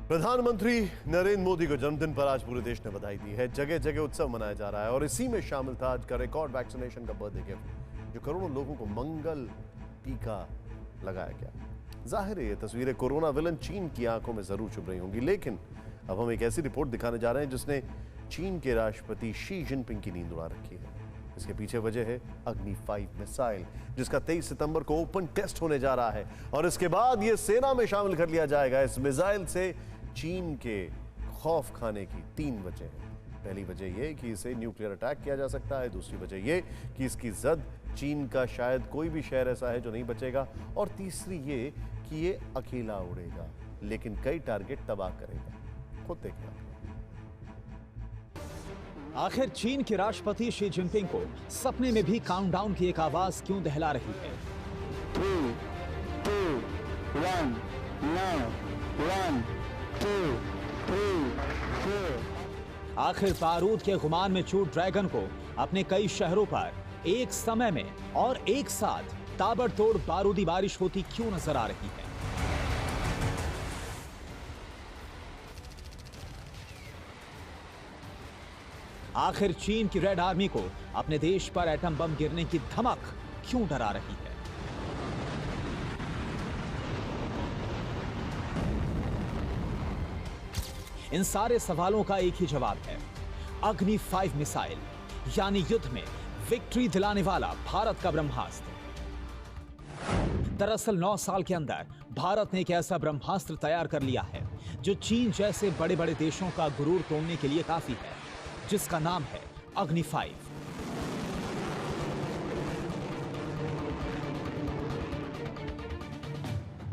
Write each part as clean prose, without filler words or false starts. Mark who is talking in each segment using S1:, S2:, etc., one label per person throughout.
S1: प्रधानमंत्री नरेंद्र मोदी को जन्मदिन पर आज पूरे देश ने बधाई दी है। जगह जगह उत्सव मनाया जा रहा है और इसी में शामिल था आज का रिकॉर्ड वैक्सीनेशन का बर्थडे गिफ्ट, जो करोड़ों लोगों को मंगल टीका लगाया गया। जाहिर है ये तस्वीरें कोरोना विलन चीन की आंखों में जरूर चुभ रही होंगी, लेकिन अब हम एक ऐसी रिपोर्ट दिखाने जा रहे हैं जिसने चीन के राष्ट्रपति शी जिनपिंग की नींद उड़ा रखी है। इसके पीछे वजह है अग्नि 5 मिसाइल, जिसका 23 सितंबर को ओपन टेस्ट होने जा रहा है और इसके बाद यह सेना में शामिल कर लिया जाएगा। इस मिसाइल से चीन के खौफ खाने की 3 वजह हैं। पहली वजह यह कि इसे न्यूक्लियर अटैक किया जा सकता है, दूसरी वजह यह कि इसकी जद चीन का शायद कोई भी शहर ऐसा है जो नहीं बचेगा, और तीसरी ये कि ये अकेला उड़ेगा लेकिन कई टारगेट तबाह करेगा। खुद देखना।
S2: आखिर चीन के राष्ट्रपति शी जिनपिंग को सपने में भी काउंटडाउन की एक आवाज क्यों दहला रही है?
S3: 3, 2, 1, now, 1, 2, 3, 4।
S2: आखिर बारूद के गुमान में चूर ड्रैगन को अपने कई शहरों पर एक समय में और एक साथ ताबड़तोड़ बारूदी बारिश होती क्यों नजर आ रही है? आखिर चीन की रेड आर्मी को अपने देश पर एटम बम गिरने की धमक क्यों डरा रही है? इन सारे सवालों का एक ही जवाब है, अग्नि 5 मिसाइल, यानी युद्ध में विक्ट्री दिलाने वाला भारत का ब्रह्मास्त्र। दरअसल 9 साल के अंदर भारत ने एक ऐसा ब्रह्मास्त्र तैयार कर लिया है जो चीन जैसे बड़े बड़े देशों का गुरूर तोड़ने के लिए काफी है, जिसका नाम है अग्नि 5।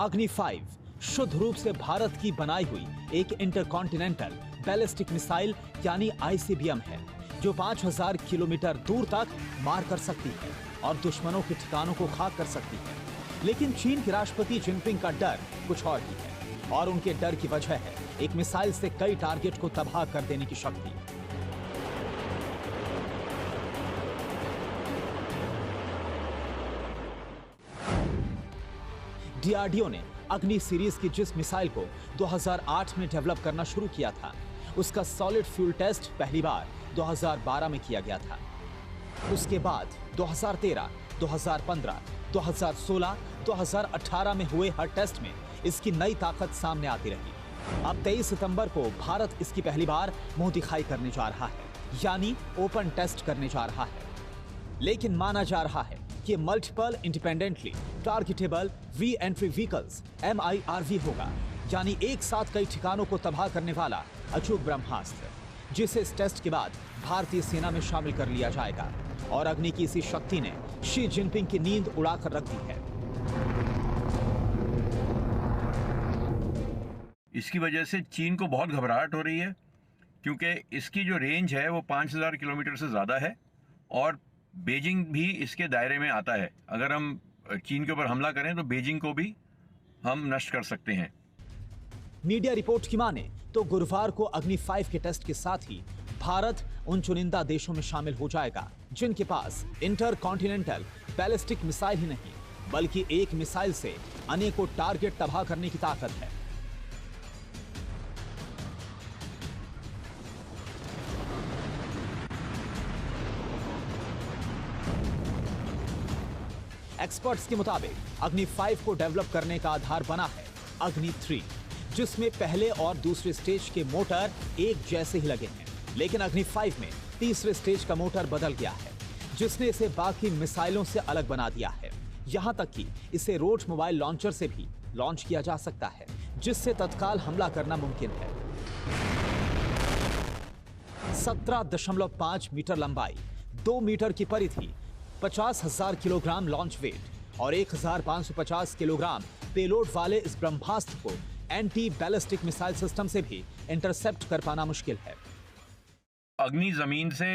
S2: अग्नि 5 शुद्ध रूप से भारत की बनाई हुई एक इंटरकॉन्टिनेंटल बैलिस्टिक मिसाइल यानी आईसीबीएम है, जो 5000 किलोमीटर दूर तक मार कर सकती है और दुश्मनों के ठिकानों को खाक कर सकती है। लेकिन चीन के राष्ट्रपति जिनपिंग का डर कुछ और ही है, और उनके डर की वजह है एक मिसाइल से कई टारगेट को तबाह कर देने की शक्ति। डीआरडीओ ने अग्नि सीरीज की जिस मिसाइल को 2008 में डेवलप करना शुरू किया था, उसका सॉलिड फ्यूल टेस्ट पहली बार 2012 में किया गया था। उसके बाद 2013, 2015, 2016, 2018 में हुए हर टेस्ट में इसकी नई ताकत सामने आती रही। अब 23 सितंबर को भारत इसकी पहली बार मुंह दिखाई करने जा रहा है, यानी ओपन टेस्ट करने जा रहा है। लेकिन माना जा रहा है कि multiple independently targetable re entry vehicles MIRV होगा, यानी एक साथ कई ठिकानों को तबाह करने वाला अचूक ब्रह्मास्त्र, जिसे इस टेस्ट के बाद भारतीय सेना में शामिल कर लिया जाएगा। और अग्नि की इसी शक्ति ने शी जिनपिंग की नींद उड़ाकर रख दी है।
S4: इसकी वजह से चीन को बहुत घबराहट हो रही है, क्योंकि इसकी जो रेंज है वो 5000 किलोमीटर से ज़्यादा है और बीजिंग भी इसके दायरे में आता है। अगर हम चीन के ऊपर हमला करें तो बीजिंग को भी हम नष्ट कर सकते हैं।
S2: मीडिया रिपोर्ट की माने तो गुरुवार को अग्नि 5 के टेस्ट के साथ ही भारत उन चुनिंदा देशों में शामिल हो जाएगा जिनके पास इंटर कॉन्टिनेंटल बैलिस्टिक मिसाइल ही नहीं, बल्कि एक मिसाइल से अनेकों टारगेट तबाह करने की ताकत है। एक्सपर्ट्स के मुताबिक अग्नि 5 को डेवलप करने का आधार बना है अग्नि 3, जिसमें पहले और दूसरे स्टेज के मोटर एक जैसे ही लगे हैं। लेकिन अग्नि 5 में तीसरे स्टेज का मोटर बदल गया है, जिसने इसे बाकी मिसाइलों से अलग बना दिया है। यहां तक कि इसे रोट मोबाइल लॉन्चर से भी लॉन्च किया जा सकता है, जिससे तत्काल हमला करना मुमकिन है। 17.5 मीटर लंबाई, 2 मीटर की परिधि, 50,000 किलोग्राम लॉन्च वेट और 1550 किलोग्राम पेलोड वाले इस ब्रह्मास्त्र को एंटी बैलिस्टिक मिसाइल सिस्टम से भी इंटरसेप्ट कर पाना मुश्किल है।
S4: अग्नि जमीन से,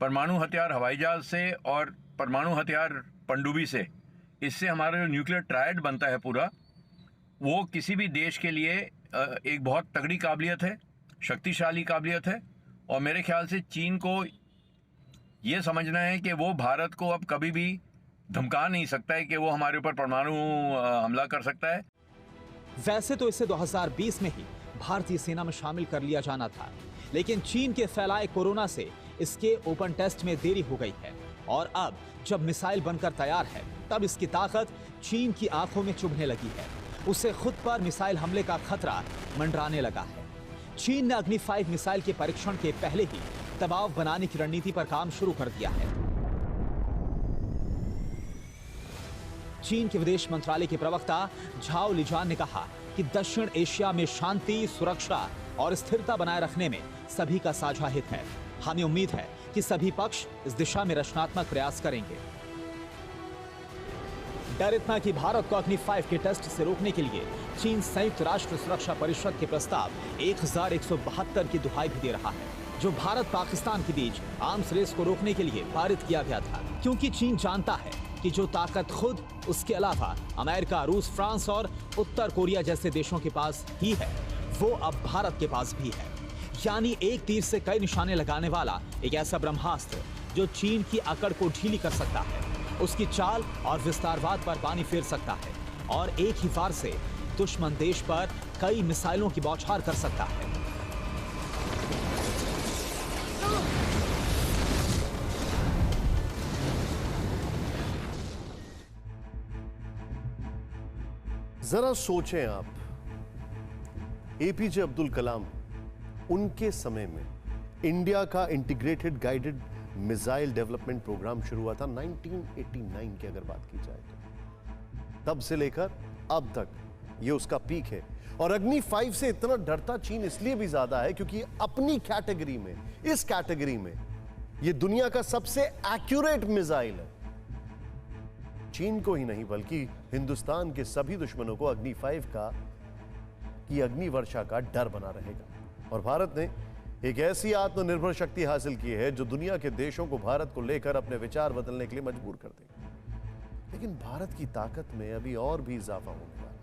S4: परमाणु हथियार हवाई जहाज से और परमाणु हथियार पनडुब्बी से, इससे हमारा जो न्यूक्लियर ट्रायड बनता है पूरा, वो किसी भी देश के लिए एक बहुत तगड़ी काबिलियत है, शक्तिशाली काबिलियत है। और मेरे ख्याल से चीन को ये समझना है कि वो भारत को अब कभी भी धमका नहीं सकता है कि वो हमारे ऊपर परमाणु हमला कर सकता है।
S2: वैसे तो इसे 2020 में ही भारतीय सेना में शामिल कर लिया जाना था, लेकिन चीन के फैलाए कोरोना से इसके ओपन टेस्ट में देरी हो गई है और अब जब मिसाइल बनकर तैयार है तब इसकी ताकत चीन की आंखों में चुभने लगी है। उसे खुद पर मिसाइल हमले का खतरा मंडराने लगा है। चीन ने अग्नि 5 मिसाइल के परीक्षण के पहले ही दबाव बनाने की रणनीति पर काम शुरू कर दिया है। चीन के विदेश मंत्रालय के प्रवक्ता झाओ लिजान ने कहा कि दक्षिण एशिया में शांति, सुरक्षा और स्थिरता बनाए रखने में सभी का साझा हित है। हमें उम्मीद है कि सभी पक्ष इस दिशा में रचनात्मक प्रयास करेंगे। डर इतना कि भारत को अग्नि 5 के टेस्ट से रोकने के लिए चीन संयुक्त राष्ट्र सुरक्षा परिषद के प्रस्ताव 1172 की दुहाई भी दे रहा है, जो भारत पाकिस्तान के बीच आर्म्स रेस को रोकने के लिए पारित किया गया था, क्योंकि चीन जानता है कि जो ताकत खुद, उसके अलावा अमेरिका, रूस, फ्रांस और उत्तर कोरिया जैसे देशों के पास ही है, वो अब भारत के पास भी है। यानी एक तीर से कई निशाने लगाने वाला एक ऐसा ब्रह्मास्त्र जो चीन की अकड़ को ढीली कर सकता है, उसकी चाल और विस्तारवाद पर पानी फेर सकता है और एक ही वार से दुश्मन देश पर कई मिसाइलों की बौछार कर सकता है।
S1: जरा सोचें आप, एपीजे अब्दुल कलाम, उनके समय में इंडिया का integrated guided missile development programme शुरू हुआ था 1989 की अगर बात की जाए तो। तब से लेकर अब तक ये उसका पीक है। और अग्नि 5 से इतना डरता चीन इसलिए भी ज्यादा है क्योंकि अपनी कैटेगरी में, इस कैटेगरी में ये दुनिया का सबसे एक्यूरेट मिसाइल है। चीन को ही नहीं बल्कि हिंदुस्तान के सभी दुश्मनों को अग्नि 5 की अग्नि वर्षा का डर बना रहेगा। और भारत ने एक ऐसी आत्मनिर्भर शक्ति हासिल की है जो दुनिया के देशों को भारत को लेकर अपने विचार बदलने के लिए मजबूर कर देगी। लेकिन भारत की ताकत में अभी और भी इजाफा होने वाला है।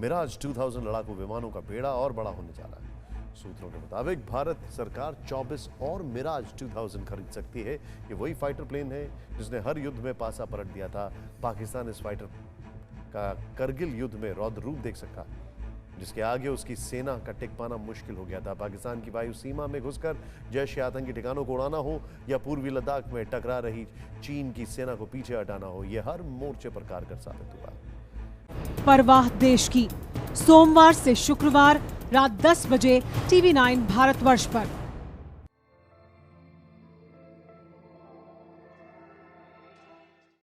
S1: मिराज 2000 लड़ाकू विमानों का बेड़ा और बड़ा होने जा रहा है। सूत्रों के मुताबिक भारत सरकार 24 और मिराज 2000 खरीद सकती है। ये वही फाइटर प्लेन है जिसने हर युद्ध में पासा पलट दिया था। पाकिस्तान इस फाइटर का करगिल युद्ध में रौद्र रूप देख सका, जिसके आगे उसकी सेना का टिक पाना मुश्किल हो गया था। पाकिस्तान की वायु सीमा में घुसकर जैश ए आतंकी ठिकानों को उड़ाना हो या पूर्वी लद्दाख में टकरा रही चीन की सेना को पीछे हटाना हो, यह हर मोर्चे पर कारगर साबित हुआ।
S5: परवाह देश की, सोमवार से शुक्रवार रात 10 बजे TV9 भारतवर्ष पर।